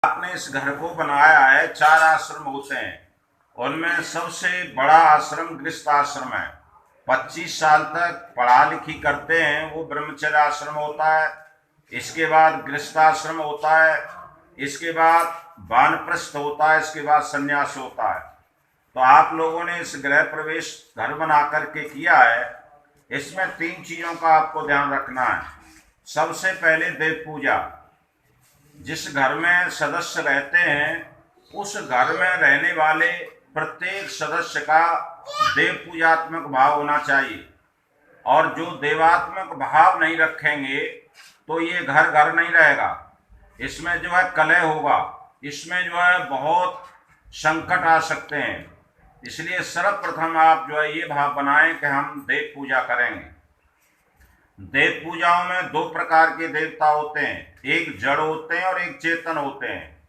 आपने इस घर को बनाया है, 4 आश्रम होते हैं। उनमें सबसे बड़ा आश्रम गृहस्थ आश्रम है। 25 साल तक पढ़ा लिखी करते हैं वो ब्रह्मचर्य आश्रम होता है। इसके बाद गृहस्थ आश्रम होता है, इसके बाद वानप्रस्थ होता है, इसके बाद संन्यास होता है। तो आप लोगों ने इस गृह प्रवेश घर बना करके किया है। इसमें 3 चीजों का आपको ध्यान रखना है। सबसे पहले देव पूजा। जिस घर में सदस्य रहते हैं उस घर में रहने वाले प्रत्येक सदस्य का देव पूजात्मक भाव होना चाहिए। और जो देवात्मक भाव नहीं रखेंगे तो ये घर घर नहीं रहेगा। इसमें जो है कलह होगा, इसमें जो है बहुत संकट आ सकते हैं। इसलिए सर्वप्रथम आप जो है ये भाव बनाएं कि हम देव पूजा करेंगे। देव पूजाओं में 2 प्रकार के देवता होते हैं, एक जड़ होते हैं और एक चेतन होते हैं।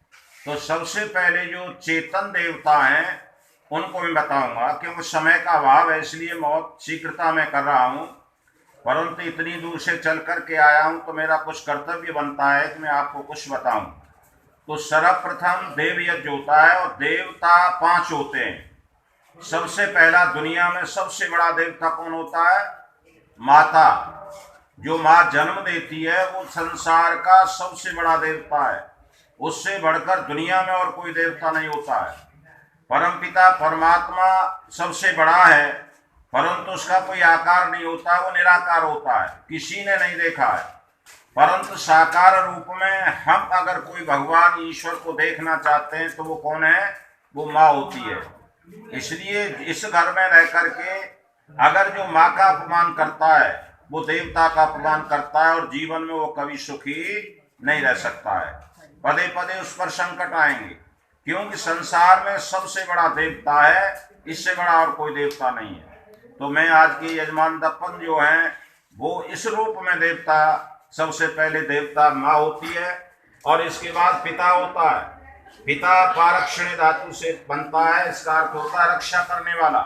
तो सबसे पहले जो चेतन देवता हैं उनको मैं बताऊंगा, क्योंकि समय का अभाव है इसलिए बहुत शीघ्रता में कर रहा हूं। परंतु इतनी दूर से चल कर के आया हूं तो मेरा कुछ कर्तव्य बनता है कि मैं आपको कुछ बताऊं। तो सर्वप्रथम देव यज्ञ होता है और देवता 5 होते हैं। सबसे पहला, दुनिया में सबसे बड़ा देवता कौन होता है? माता। जो माँ जन्म देती है वो संसार का सबसे बड़ा देवता है। उससे बढ़कर दुनिया में और कोई देवता नहीं होता है। परमपिता परमात्मा सबसे बड़ा है, परंतु उसका कोई आकार नहीं होता, वो निराकार होता है, किसी ने नहीं देखा है। परंतु साकार रूप में हम अगर कोई भगवान ईश्वर को देखना चाहते हैं तो वो कौन है? वो माँ होती है। इसलिए इस घर में रह करके अगर जो माँ का अपमान करता है वो देवता का अपमान करता है और जीवन में वो कभी सुखी नहीं रह सकता है। पदे पदे उस पर संकट आएंगे, क्योंकि संसार में सबसे बड़ा देवता है, इससे बड़ा और कोई देवता नहीं है। तो मैं आज के यजमान दत्तन जो हैं वो इस रूप में देवता, सबसे पहले देवता माँ होती है और इसके बाद पिता होता है। पिता पारक्षण धातु से बनता है, इसका अर्थ होता है रक्षा करने वाला।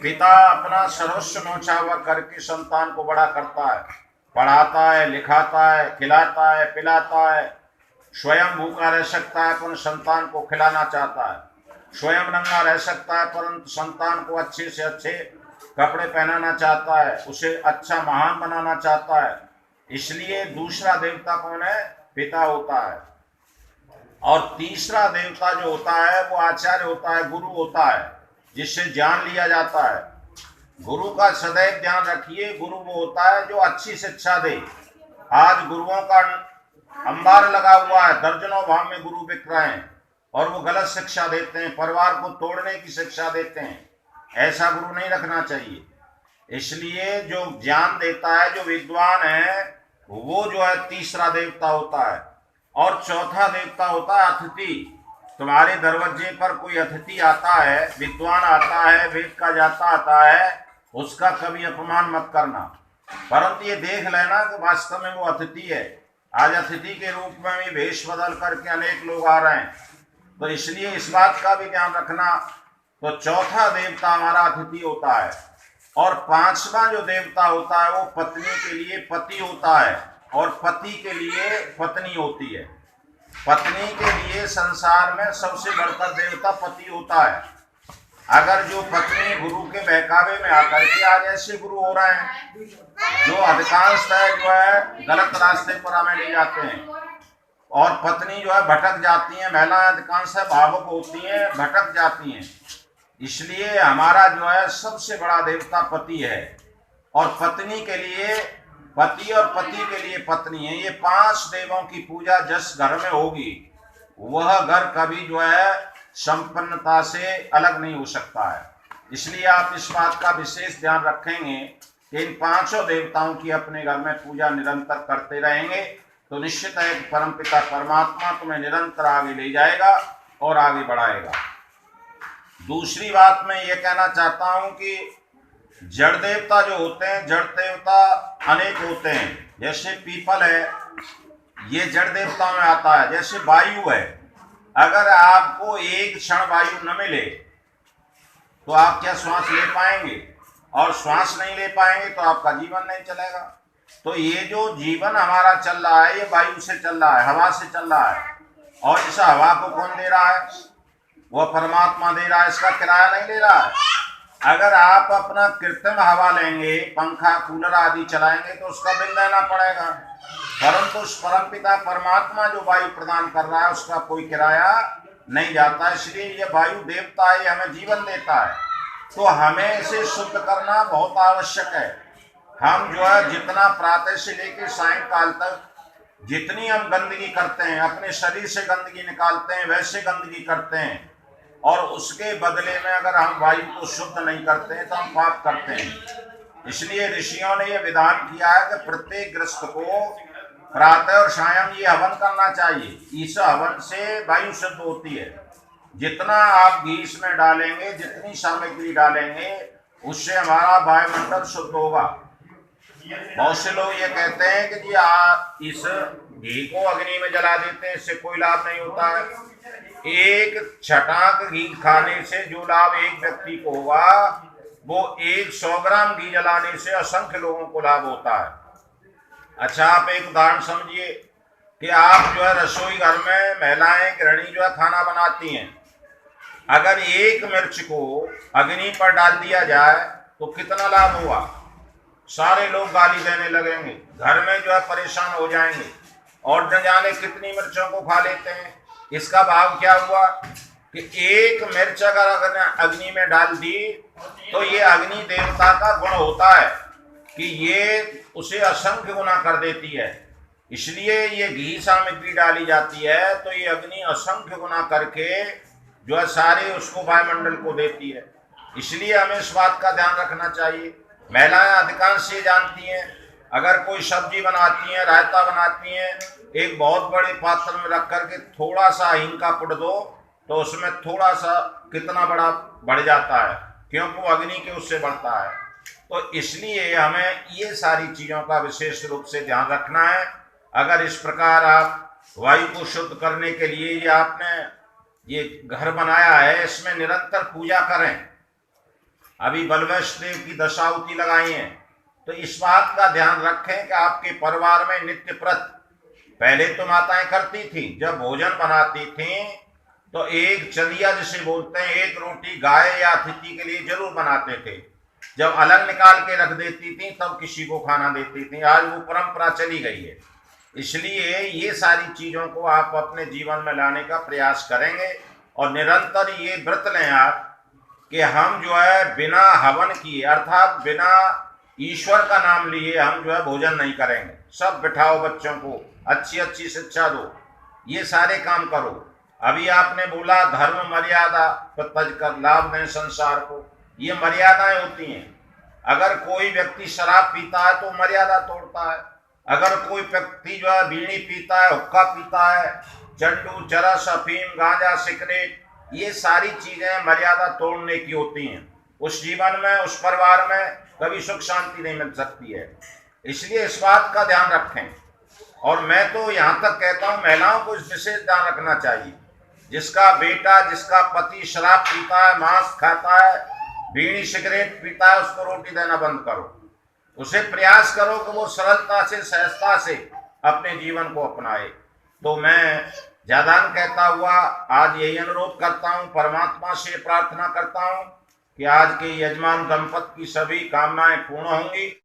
पिता अपना सर्वस्व न्योछावर करके संतान को बड़ा करता है, पढ़ाता है, लिखाता है, खिलाता है, पिलाता है। स्वयं भूखा रह सकता है पर संतान को खिलाना चाहता है। स्वयं नंगा रह सकता है परंतु संतान को अच्छे से अच्छे कपड़े पहनाना चाहता है, उसे अच्छा महान बनाना चाहता है। इसलिए दूसरा देवता कौन है? पिता होता है। और तीसरा देवता जो होता है वो आचार्य होता है, गुरु होता है, जिससे ज्ञान लिया जाता है। गुरु का सदैव ध्यान रखिए, गुरु वो होता है जो अच्छी शिक्षा दे। आज गुरुओं का अंबार लगा हुआ है, दर्जनों भाव में गुरु बिक रहे हैं और वो गलत शिक्षा देते हैं, परिवार को तोड़ने की शिक्षा देते हैं। ऐसा गुरु नहीं रखना चाहिए। इसलिए जो ज्ञान देता है, जो विद्वान है, वो जो है तीसरा देवता होता है। और चौथा देवता होता है अतिथि। तुम्हारे दरवाजे पर कोई अतिथि आता है, विद्वान आता है, वेद का जाता आता है, उसका कभी अपमान मत करना, परंतु ये देख लेना कि वास्तव में वो अतिथि है। आज अतिथि के रूप में भी वेश बदल करके अनेक लोग आ रहे हैं, तो इसलिए इस बात का भी ध्यान रखना। तो चौथा देवता हमारा अतिथि होता है। और 5वां जो देवता होता है वो पत्नी के लिए पति होता है और पति के लिए पत्नी होती है। पत्नी के लिए संसार में सबसे बढ़कर देवता पति होता है। अगर जो पत्नी गुरु के बहकावे में आकर के आज ऐसे गुरु हो रहे हैं जो अधिकांशतः जो है गलत रास्ते पर हमें ले जाते हैं, और पत्नी जो है भटक जाती है, महिलाएं अधिकांशतः भावुक होती हैं, भटक जाती हैं। इसलिए हमारा जो है सबसे बड़ा देवता पति है, और पत्नी के लिए पति और पति के लिए पत्नी है। ये 5 देवों की पूजा जिस घर में होगी वह घर कभी जो है संपन्नता से अलग नहीं हो सकता है। इसलिए आप इस बात का विशेष ध्यान रखेंगे कि इन 5 देवताओं की अपने घर में पूजा निरंतर करते रहेंगे तो निश्चित है कि परमपिता परमात्मा तुम्हें निरंतर आगे ले जाएगा और आगे बढ़ाएगा। दूसरी बात मैं ये कहना चाहता हूं कि जड़ देवता जो होते हैं, जड़ देवता अनेक होते हैं। जैसे पीपल है, ये जड़ देवता में आता है। जैसे वायु है, अगर आपको एक क्षण वायु न मिले तो आप क्या श्वास ले पाएंगे? और श्वास नहीं ले पाएंगे तो आपका जीवन नहीं चलेगा। तो ये जो जीवन हमारा चल रहा है ये वायु से चल रहा है, हवा से चल रहा है। और इस हवा को कौन दे रहा है? वह परमात्मा दे रहा है, इसका किराया नहीं ले रहा है। अगर आप अपना कृत्रिम हवा लेंगे, पंखा कूलर आदि चलाएंगे तो उसका बिल देना पड़ेगा, परंतु उस परमपिता परमात्मा जो वायु प्रदान कर रहा है उसका कोई किराया नहीं जाता। इसलिए ये वायु देवता है, हमें जीवन देता है, तो हमें इसे शुद्ध करना बहुत आवश्यक है। हम जो है जितना प्रातः से लेकर सायंकाल तक जितनी हम गंदगी करते हैं, अपने शरीर से गंदगी निकालते हैं, वैसे गंदगी करते हैं, और उसके बदले में अगर हम वायु को शुद्ध नहीं करते हैं तो हम पाप करते हैं। इसलिए ऋषियों ने यह विधान किया है कि प्रत्येक गृहस्थ को प्रातः और सायं ये हवन करना चाहिए। इस हवन से वायु शुद्ध होती है। जितना आप घी इसमें डालेंगे, जितनी सामग्री डालेंगे, उससे हमारा वायुमंडल शुद्ध होगा। बहुत से लोग ये कहते हैं कि जी आप इस घी को अग्नि में जला देते हैं, इससे कोई लाभ नहीं होता है। एक छटाक घी खाने से जो लाभ एक व्यक्ति को होगा, वो 100 ग्राम घी जलाने से असंख्य लोगों को लाभ होता है। अच्छा, आप एक उदाहरण समझिए कि आप जो है रसोई घर में महिलाएं गृहिणी जो है खाना बनाती हैं, अगर एक मिर्च को अग्नि पर डाल दिया जाए तो कितना लाभ हुआ? सारे लोग गाली देने लगेंगे, घर में जो है परेशान हो जाएंगे, और न जाने कितनी मिर्चों को खा लेते हैं। इसका भाव क्या हुआ कि एक मिर्च अगर अग्नि में डाल दी तो ये अग्नि देवता का गुण होता है कि ये उसे असंख्य गुना कर देती है। इसलिए ये घी सामग्री डाली जाती है तो ये अग्नि असंख्य गुना करके जो है सारे उसको वायुमंडल को देती है। इसलिए हमें इस बात का ध्यान रखना चाहिए। महिलाएं अधिकांश ये जानती हैं, अगर कोई सब्जी बनाती हैं, रायता बनाती हैं, एक बहुत बड़े पात्र में रख करके थोड़ा सा हींग का पुट दो तो उसमें थोड़ा सा कितना बड़ा बढ़ जाता है, क्योंकि वो अग्नि के उससे बढ़ता है। तो इसलिए हमें ये सारी चीज़ों का विशेष रूप से ध्यान रखना है। अगर इस प्रकार आप वायु को शुद्ध करने के लिए ये आपने ये घर बनाया है, इसमें निरंतर पूजा करें। अभी बलवैष्णव देव की दशावती लगाई है, तो इस बात का ध्यान रखें कि आपके परिवार में नित्य प्रत, पहले तो माताएं करती थी, जब भोजन बनाती थी तो एक चंदिया जिसे बोलते हैं, एक रोटी गाय या अतिथि के लिए जरूर बनाते थे। जब अलग निकाल के रख देती थी तब किसी को खाना देती थी। आज वो परंपरा चली गई है। इसलिए ये सारी चीज़ों को आप अपने जीवन में लाने का प्रयास करेंगे, और निरंतर ये व्रत लें आप कि हम जो है बिना हवन किए, अर्थात बिना ईश्वर का नाम लिए हम जो है भोजन नहीं करेंगे। सब बिठाओ, बच्चों को अच्छी अच्छी शिक्षा दो, ये सारे काम करो। अभी आपने बोला धर्म मर्यादा पर तज कर लाभ दें संसार को, ये मर्यादाएं होती हैं। अगर कोई व्यक्ति शराब पीता है तो मर्यादा तोड़ता है। अगर कोई व्यक्ति जो है बीड़ी पीता है, हुक्का पीता है, चंडू, चरस, अफीम, गांजा, सिगरेट, ये सारी चीजें मर्यादा तोड़ने की होती हैं। उस जीवन में, उस परिवार में कभी सुख शांति नहीं मिल सकती है। इसलिए इस बात का ध्यान रखें। और मैं तो यहाँ तक कहता हूँ महिलाओं को इस विशेष ध्यान रखना चाहिए। जिसका बेटा, जिसका पति शराब पीता है, मांस खाता है, बीड़ी सिगरेट पीता है, उसको रोटी देना बंद करो। उसे प्रयास करो कि वो सरलता से, सहजता से अपने जीवन को अपनाए। तो मैं ज्यादा कहता हुआ आज यही अनुरोध करता हूँ, परमात्मा से प्रार्थना करता हूँ कि आज के यजमान दंपत की सभी कामनाएं पूर्ण होंगी।